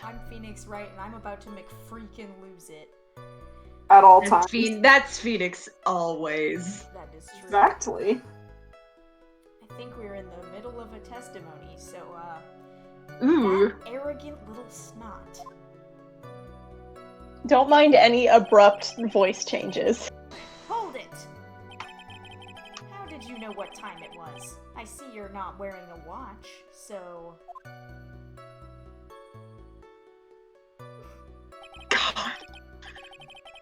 I'm Phoenix Wright, and I'm about to McFreakin' lose it. At all times. That's Phoenix always. That is true. Exactly. I think we're in the middle of a testimony, so, Ooh. that arrogant little snot. Don't mind any abrupt voice changes. Hold it! How did you know what time it was? I see you're not wearing a watch, so... God.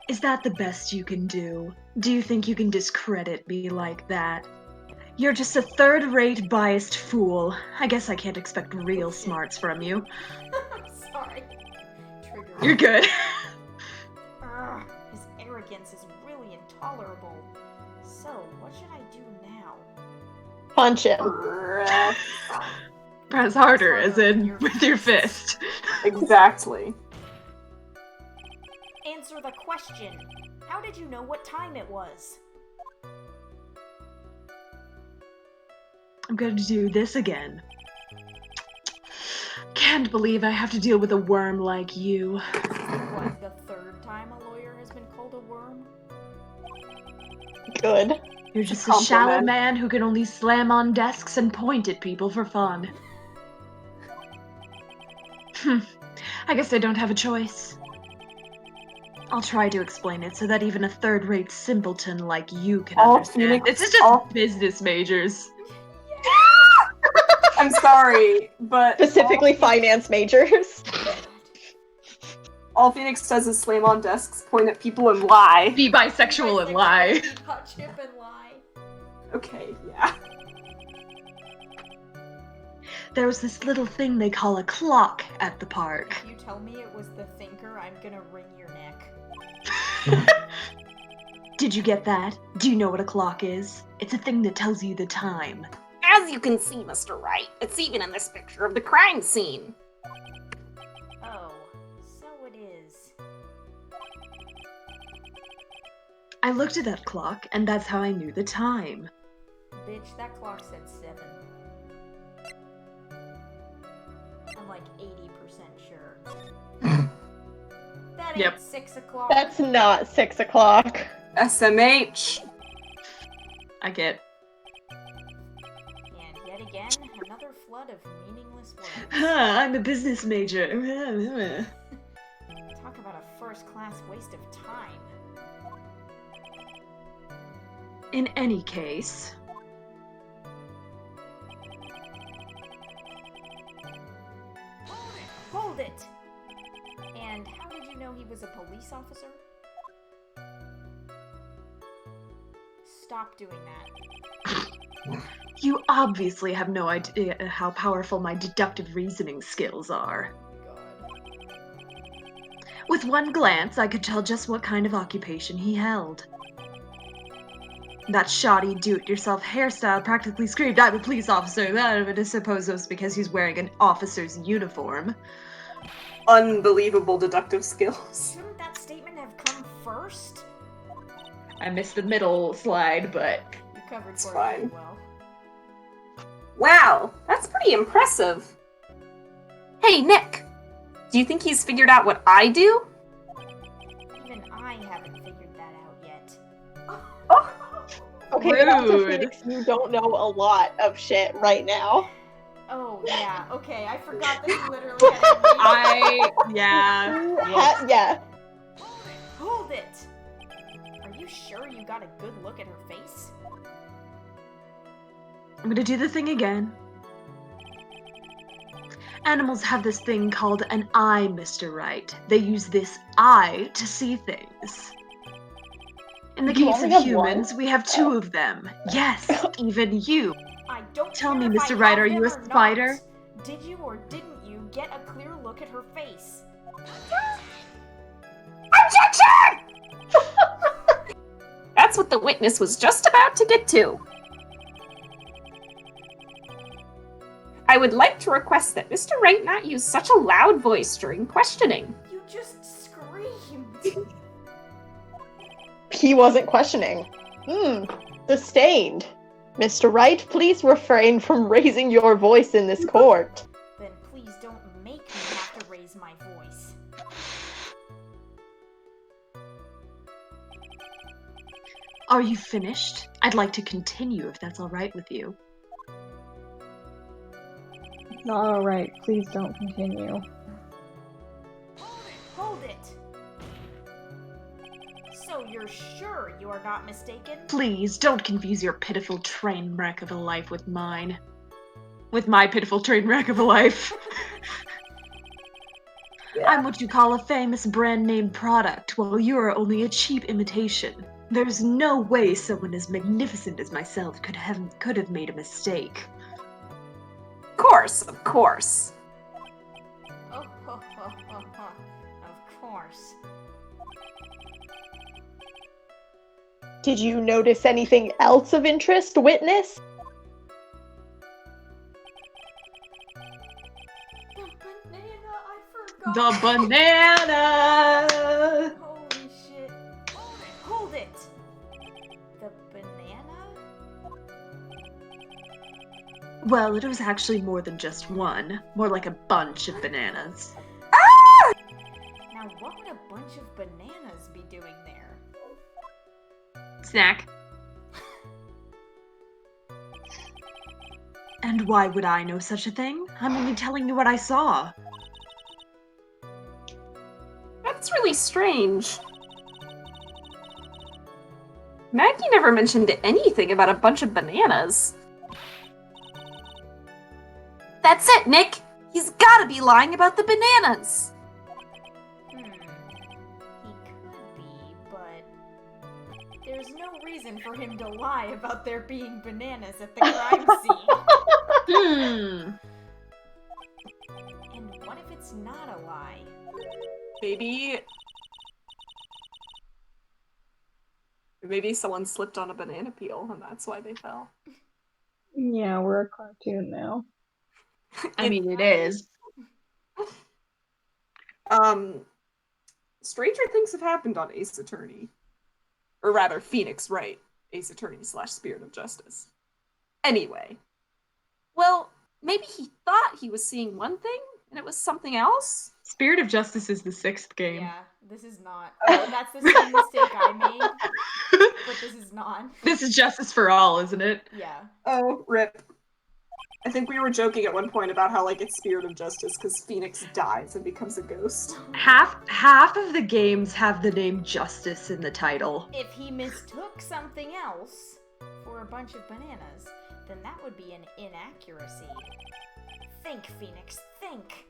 Is that the best you can do? Do you think you can discredit me like that? You're just a third-rate biased fool. I guess I can't expect real smarts from you. I'm sorry. Trigger. You're good. Ugh, his arrogance is really intolerable. So, what should I do now? Punch him. Press harder, as in with your fist. Exactly. Answer the question. How did you know what time it was? I'm going to do this again. Can't believe I have to deal with a worm like you. What, the third time a lawyer has been called a worm? Good. You're just a shallow man who can only slam on desks and point at people for fun. I guess I don't have a choice. I'll try to explain it so that even a third-rate simpleton like you can understand. This is just business majors. I'm sorry, but... Specifically finance majors. All Phoenix does is slam on desks, point at people, and lie. Be bisexual and lie. Touch him and lie. Okay, yeah. There was this little thing they call a clock at the park. If you tell me it was the thinker, I'm gonna wring your neck. Did you get that? Do you know what a clock is? It's a thing that tells you the time. As you can see, Mr. Wright, it's even in this picture of the crime scene. Oh, so it is. I looked at that clock, and that's how I knew the time. Bitch, that clock said 7. I'm like 80% sure. That ain't 6 o'clock. That's not 6 o'clock. SMH. I get. And yet again, another flood of meaningless words. I'm a business major. Talk about a first-class waste of time. In any case... Hold it! And how did you know he was a police officer? Stop doing that. You obviously have no idea how powerful my deductive reasoning skills are. With one glance, I could tell just what kind of occupation he held. That shoddy do-it-yourself hairstyle practically screamed, "I'm a police officer," but I suppose that's because he's wearing an officer's uniform. Unbelievable deductive skills. Shouldn't that statement have come first? I missed the middle slide, but... You covered It's for it fine. pretty well. Wow, that's pretty impressive. Hey, Nick, do you think he's figured out what I do? Even I haven't figured that out yet. Okay, but also, Rude. Phoenix, you don't know a lot of shit right now. Oh, yeah, okay, I forgot that you literally had Yeah. Hold it! Are you sure you got a good look at her face? I'm gonna do the thing again. Animals have this thing called an eye, Mr. Wright. They use this eye to see things. In the You case only of have humans, one? we have 2 of them. Yes, even you. I don't Tell care me, if Mr. I Wright, have are you them a or not. spider? Did you or didn't you get a clear look at her face? Objection! That's what the witness was just about to get to. I would like to request that Mr. Wright not use such a loud voice during questioning. You just screamed. He wasn't questioning. Sustained. Mr. Wright, please refrain from raising your voice in this court. Then please don't make me have to raise my voice. Are you finished? I'd like to continue if that's all right with you. It's not alright. Please don't continue. Hold it! So you're sure you are not mistaken? Please don't confuse your pitiful train wreck of a life with mine. With my pitiful train wreck of a life. I'm what you call a famous brand name product, while you are only a cheap imitation. There's no way someone as magnificent as myself could have made a mistake. Of course, of course. Oh, ho, ho, ho, ho. Of course. Did you notice anything else of interest, witness? The banana, I forgot. The banana! Holy shit. Hold it! The banana? Well, it was actually more than just one. More like a bunch of bananas. Now, what would a bunch of bananas be doing there? Snack. And why would I know such a thing? I'm only telling you what I saw. That's really strange. Maggie never mentioned anything about a bunch of bananas. That's it, Nick! He's gotta be lying about the bananas! He could be, but there's no reason for him to lie about there being bananas at the crime scene. And what if it's not a lie? Maybe someone slipped on a banana peel and that's why they fell. Yeah, we're a cartoon now. I mean, it is. Stranger things have happened on Ace Attorney. Or rather, Phoenix Wright, Ace Attorney / Spirit of Justice. Anyway. Well, maybe he thought he was seeing one thing, and it was something else? Spirit of Justice is the 6th game. Yeah, this is not. That's the same mistake I made, but this is not. This is Justice for All, isn't it? Yeah. Oh, rip. I think we were joking at one point about how, like, it's Spirit of Justice because Phoenix dies and becomes a ghost. Half of the games have the name Justice in the title. If he mistook something else for a bunch of bananas, then that would be an inaccuracy. Think, Phoenix, think!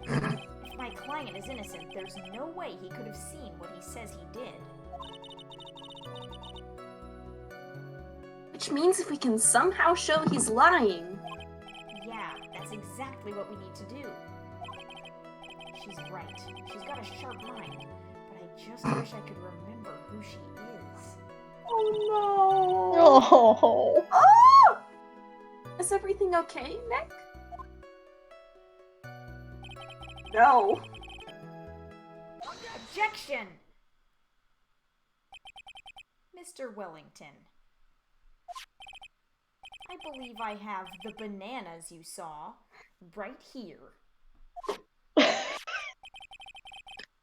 If my client is innocent, there's no way he could have seen what he says he did. Which means if we can somehow show he's lying. Yeah, that's exactly what we need to do. She's right. She's got a sharp mind, but I just wish I could remember who she is. Oh no! Oh. Oh! Is everything okay, Nick? No. Objection! Mr. Wellington, I believe I have the bananas you saw right here.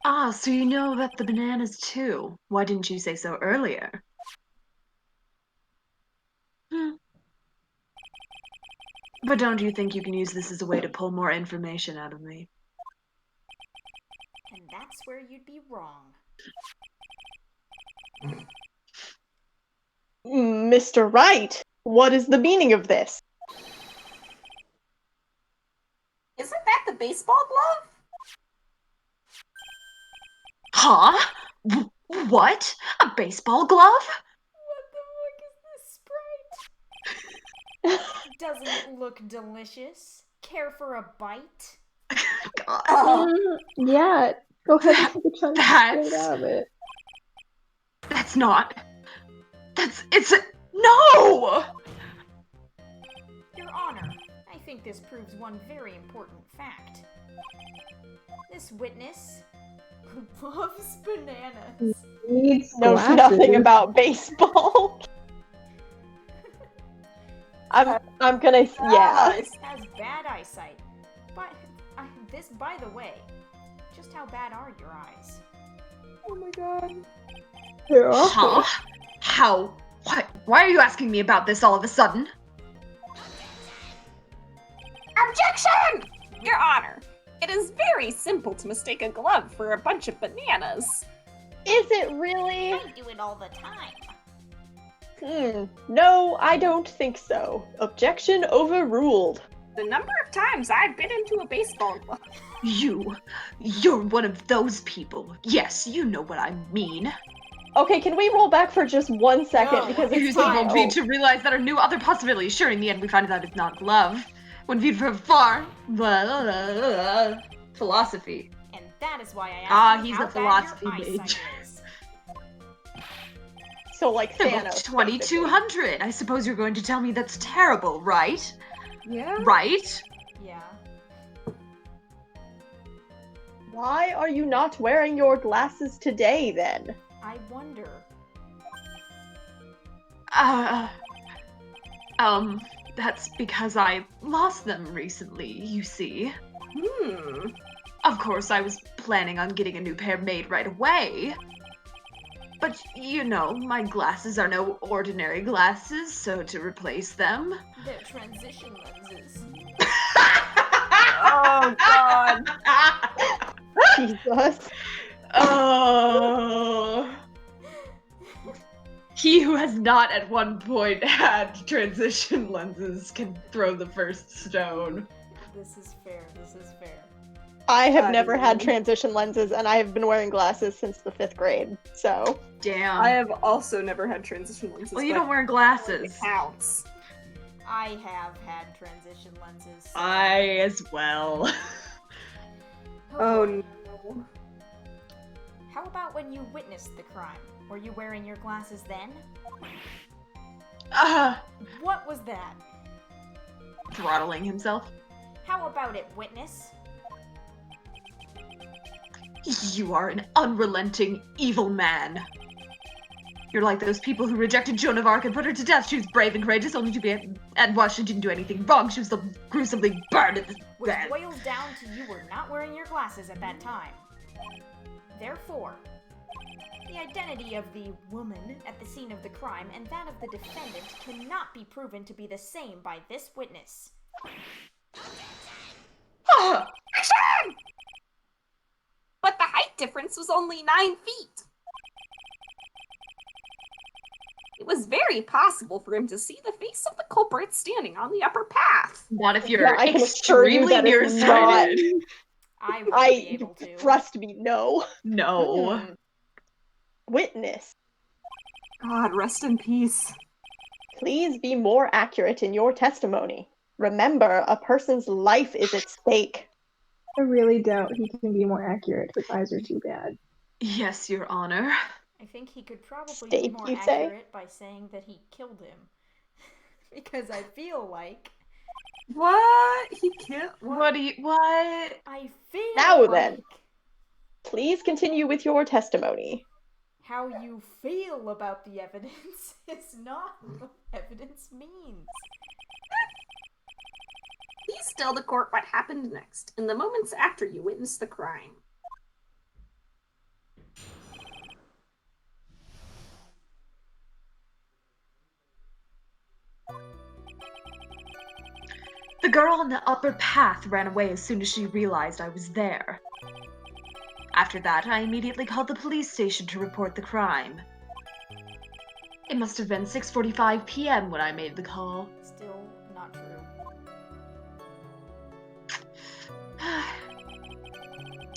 Ah, so you know about the bananas too. Why didn't you say so earlier? But don't you think you can use this as a way to pull more information out of me? And that's where you'd be wrong. Mr. Wright, what is the meaning of this? Isn't that the baseball glove? Huh? What? A baseball glove? What the fuck is this Sprite? Doesn't it look delicious? Care for a bite? God. Yeah, go ahead and take a chunk That's- straight out of it. That's not. No! Your Honor, I think this proves one very important fact. This witness loves bananas. Needs Knows glasses. nothing about baseball. I'm gonna yeah. Has bad eyesight. But this, by the way, how bad are your eyes? Oh my god. Yeah. Huh? How? What? Why are you asking me about this all of a sudden? Objection! Your Honor, it is very simple to mistake a glove for a bunch of bananas. Is it really? I do it all the time. No, I don't think so. Objection overruled. The number of times I've been into a baseball glove. You're one of those people. Yes, you know what I mean. Okay, can we roll back for just 1 second? No, Because It it's is time. evil me to realize that are new other possibilities. Sure, in the end, we find out it's not love. When viewed from far, philosophy. And that is why I asked Ah, you he's how a bad philosophy your eyesight mage. is. So like Thanos. 2200. I suppose you're going to tell me that's terrible, right? Yeah? Right? Yeah. Why are you not wearing your glasses today then? I wonder. That's because I lost them recently, you see. Hmm. Of course, I was planning on getting a new pair made right away. But, you know, my glasses are no ordinary glasses, so to replace them... They're transition lenses. Oh god. Jesus. Oh... He who has not at one point had transition lenses can throw the first stone. This is fair. This is fair. I have God, never had really? transition lenses, and I have been wearing glasses since the 5th grade, so... Damn. I have also never had transition lenses. Well, you but don't wear it glasses. counts. I have had transition lenses. so- I as well. Oh boy. no. How about when you witnessed the crime? Were you wearing your glasses then? What was that? Throttling himself. How about it, witness? You are an unrelenting, evil man. You're like those people who rejected Joan of Arc and put her to death. She was brave and courageous, only to be... And while she didn't do anything wrong, she was so gruesomely burned at the Which stake. boils down to you were not wearing your glasses at that time. Therefore, the identity of the woman at the scene of the crime and that of the defendant cannot be proven to be the same by this witness. Action! But the height difference was only 9 feet. It was very possible for him to see the face of the culprit standing on the upper path. Not if you're Yeah, I can assure you extremely that it's nearsighted. I wouldn't be able to. Trust me, no. No. Hmm. Witness, God, rest in peace. please be more accurate in your testimony. Remember, a person's life is at stake. I really doubt he can be more accurate. His eyes are too bad. Yes, Your Honor. I think he could probably be Steak, more you say? accurate by saying that he killed him. Because I feel like... What? He killed? What do you... What? I feel Now like... then. Please continue with your testimony. How you feel about the evidence is not what evidence means. Please tell the court what happened next, in the moments after you witnessed the crime. The girl on the upper path ran away as soon as she realized I was there. After that, I immediately called the police station to report the crime. It must have been 6:45 p.m. when I made the call. Still not true.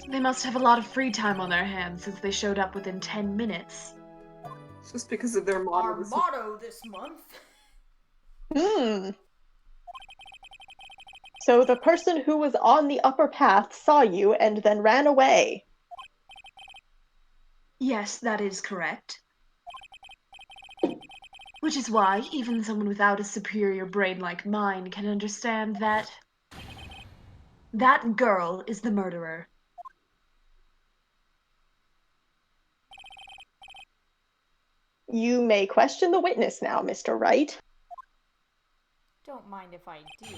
They must have a lot of free time on their hands since they showed up within 10 minutes. Just because of their Our models. motto this month. So the person who was on the upper path saw you and then ran away. Yes, that is correct. Which is why even someone without a superior brain like mine can understand that that girl is the murderer. You may question the witness now, Mr. Wright. Don't mind if I do.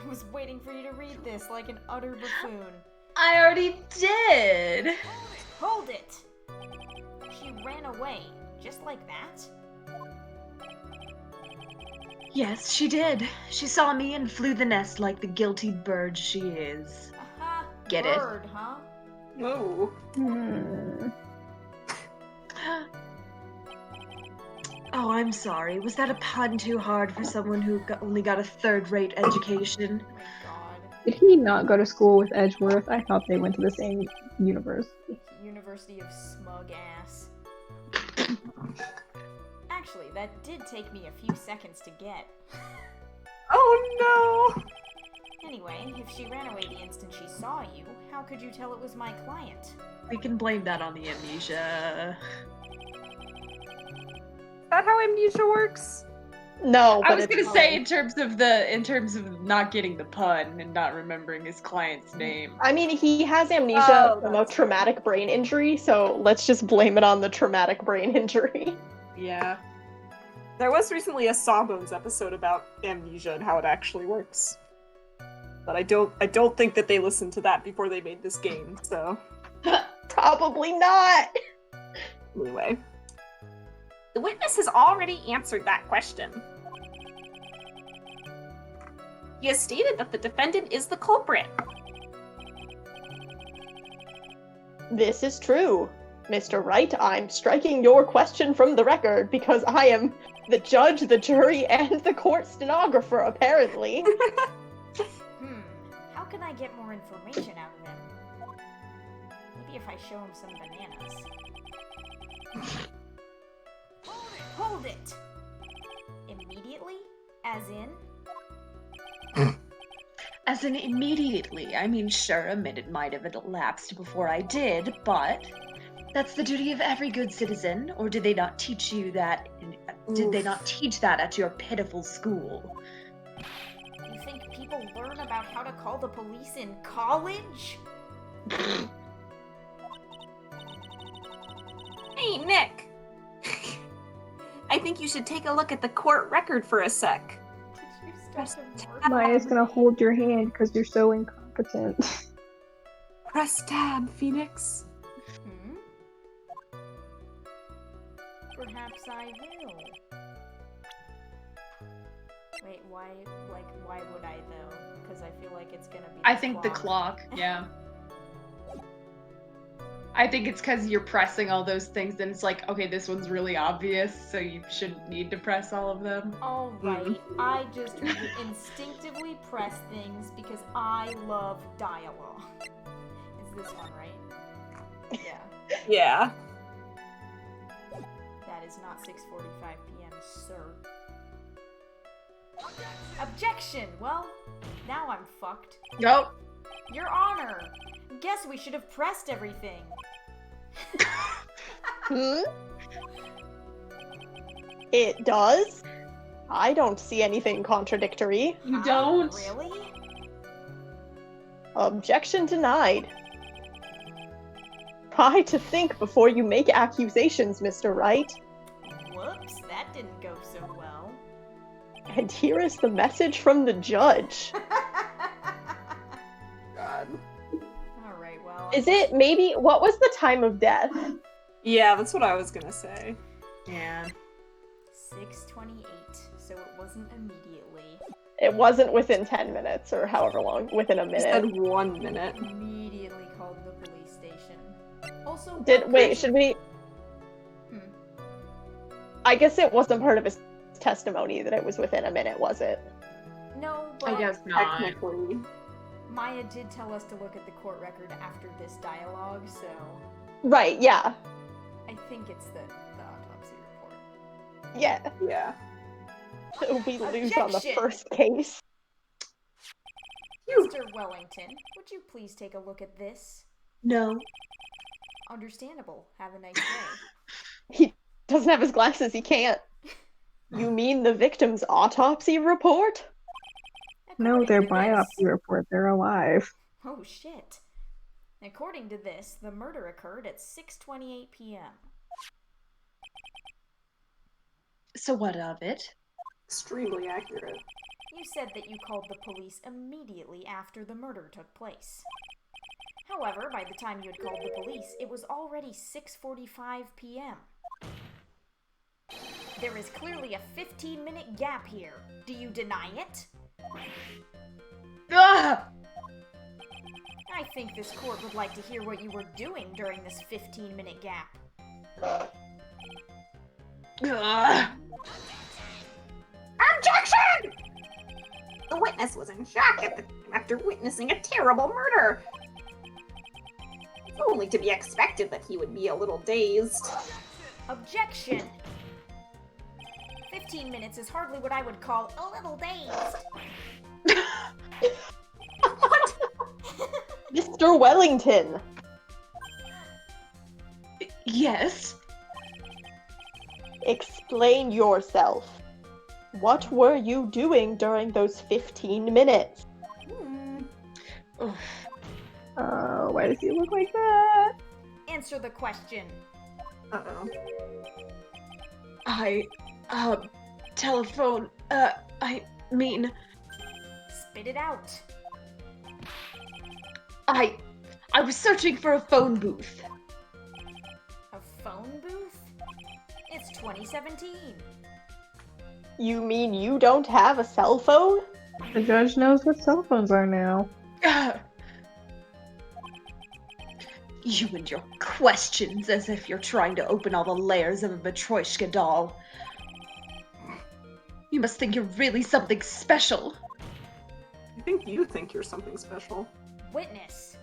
I was waiting for you to read this like an utter buffoon. I already did! Hold it! She ran away, just like that? Yes, she did. She saw me and flew the nest like the guilty bird she is. Aha! Get it? Bird, huh? Whoa. Hmm. Oh, I'm sorry. Was that a pun too hard for someone who only got a third-rate education? Oh my god. Did he not go to school with Edgeworth? I thought they went to the same university. University of Smug Ass. Actually, that did take me a few seconds to get. Oh no! Anyway, if she ran away the instant she saw you, how could you tell it was my client? We can blame that on the amnesia. Is that how amnesia works? No, I but was it's gonna say fine. in terms of not getting the pun and not remembering his client's name. I mean, he has amnesia Oh, from a that's traumatic brain injury, so let's just blame it on the traumatic brain injury. Yeah. There was recently a Sawbones episode about amnesia and how it actually works. But I don't think that they listened to that before they made this game, so Probably not. anyway. The witness has already answered that question. He has stated that the defendant is the culprit. This is true. Mr. Wright, I'm striking your question from the record because I am the judge, the jury, and the court stenographer, apparently. How can I get more information out of him? Maybe if I show him some bananas. Hold it! Immediately? As in? As in immediately. I mean, sure, a minute might have elapsed before I did, but that's the duty of every good citizen. Or did they not teach you that? Did they not teach that at your pitiful school? You think people learn about how to call the police in college? Hey, Nick. I think you should take a look at the court record for a sec. Did you start to murder? Maya's gonna hold your hand because you're so incompetent. Press tab, Phoenix. Perhaps I will. Wait, why would I though? Because I feel like it's gonna be I think the clock, yeah. I think it's because you're pressing all those things and it's like, okay, this one's really obvious, so you shouldn't need to press all of them. Alright, I just instinctively press things because I love dialogue. It's this one, right? Yeah. Yeah. That is not 6:45 p.m., sir. Objection! Well, now I'm fucked. Nope. Your Honor! Guess we should have pressed everything. It does? I don't see anything contradictory. You don't? Really? Objection denied. Try to think before you make accusations, Mr. Wright. Whoops, that didn't go so well. And here is the message from the judge. God. Alright, well. Is it maybe, what was the time of death? Yeah, that's what I was gonna say. Yeah. 6:28, so it wasn't immediately. It wasn't within 10 minutes or however long, within a You said minute. 1 minute. Immediately called the police station. Also, Wait, should we? I guess it wasn't part of his testimony that it was within a minute, was it? No, but I guess not. Technically. Maya did tell us to look at the court record after this dialogue, so Right, yeah. I think it's the autopsy report. Yeah. Yeah. We lose on the Objection! first case. Mr. Wellington, would you please take a look at this? No. Understandable. Have a nice day. He doesn't have his glasses, he can't. You mean the victim's autopsy report? No, their According to biopsy report. They're alive. Oh shit. According to this, the murder occurred at 6:28 p.m. So what of it? Extremely accurate. You You said that you called the police immediately after the murder took place. However, by the time you had called the police, it was already 6:45 p.m. There is clearly a 15-minute gap here. Do you deny it? Ah! I think this court would like to hear what you were doing during this 15-minute gap. Ah! Objection! The witness was in shock after witnessing a terrible murder. It's only to be expected that he would be a little dazed. Objection! 15 minutes is hardly what I would call a little dazed. What? Mr. Wellington! Yes? Explain yourself. What were you doing during those 15 minutes? Why does he look like that? Answer the question. Uh-oh. Telephone, I mean, Spit it out. I was searching for a phone booth. A phone booth? It's 2017. You mean you don't have a cell phone? The judge knows what cell phones are now. You and your questions, as if you're trying to open all the layers of a Matryoshka doll. You must think you're really something special. I think you think you're something special. Witness.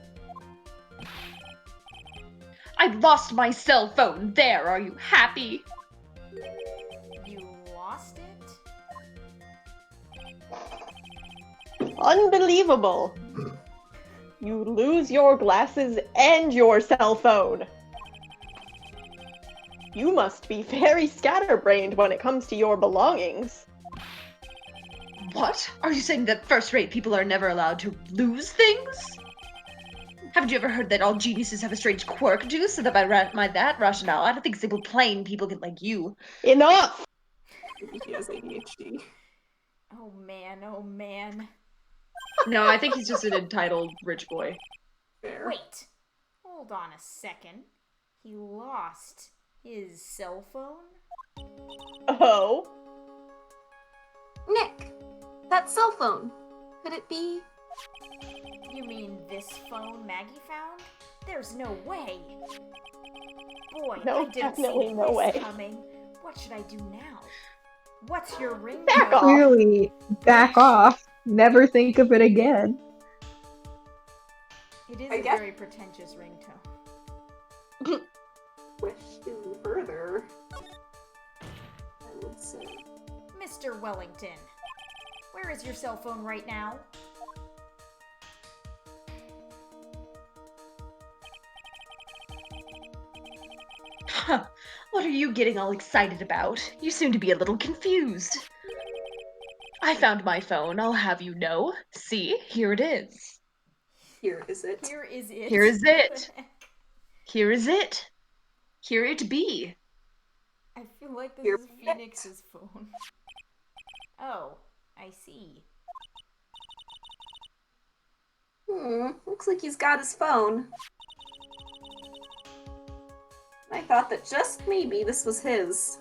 I lost my cell phone. There, are you happy? You lost it? Unbelievable! You lose your glasses and your cell phone. You must be very scatterbrained when it comes to your belongings. What? Are you saying that first-rate people are never allowed to lose things? Haven't you ever heard that all geniuses have a strange quirk, Juice? So that by that rationale, I don't think simple plain people get like you. Enough! Maybe he has ADHD. Oh man, oh man. No, I think he's just an entitled rich boy. Fair. Wait. Hold on a second. He lost his cell phone? Oh? Nick, that cell phone. Could it be? You mean this phone Maggie found? There's no way. Boy, No, I didn't see definitely no this way. coming. What should I do now? What's your ringtone? Back off. Clearly, back off. Never think of it again. It is I a guess- very pretentious ringtone. Question further. I would say. Mr. Wellington, where is your cell phone right now? Huh. What are you getting all excited about? You seem to be a little confused. I found my phone, I'll have you know. See, here it is. Here is it. Here is it. Here is it. Here is it. Here it be. I feel like this Here is it. Phoenix's phone. Oh, I see. Looks like he's got his phone. I thought that just maybe this was his.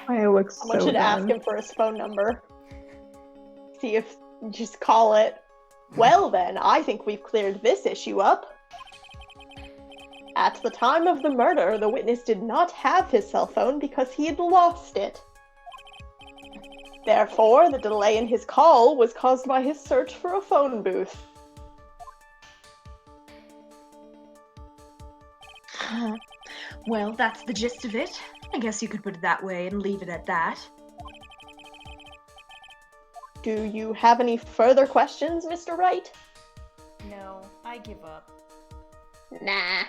I look so Someone should ask done. him for his phone number. See if just call it. Well then, I think we've cleared this issue up. At the time of the murder, the witness did not have his cell phone because he had lost it. Therefore, the delay in his call was caused by his search for a phone booth. Well, that's the gist of it. I guess you could put it that way and leave it at that. Do you have any further questions, Mr. Wright? No, I give up. Nah.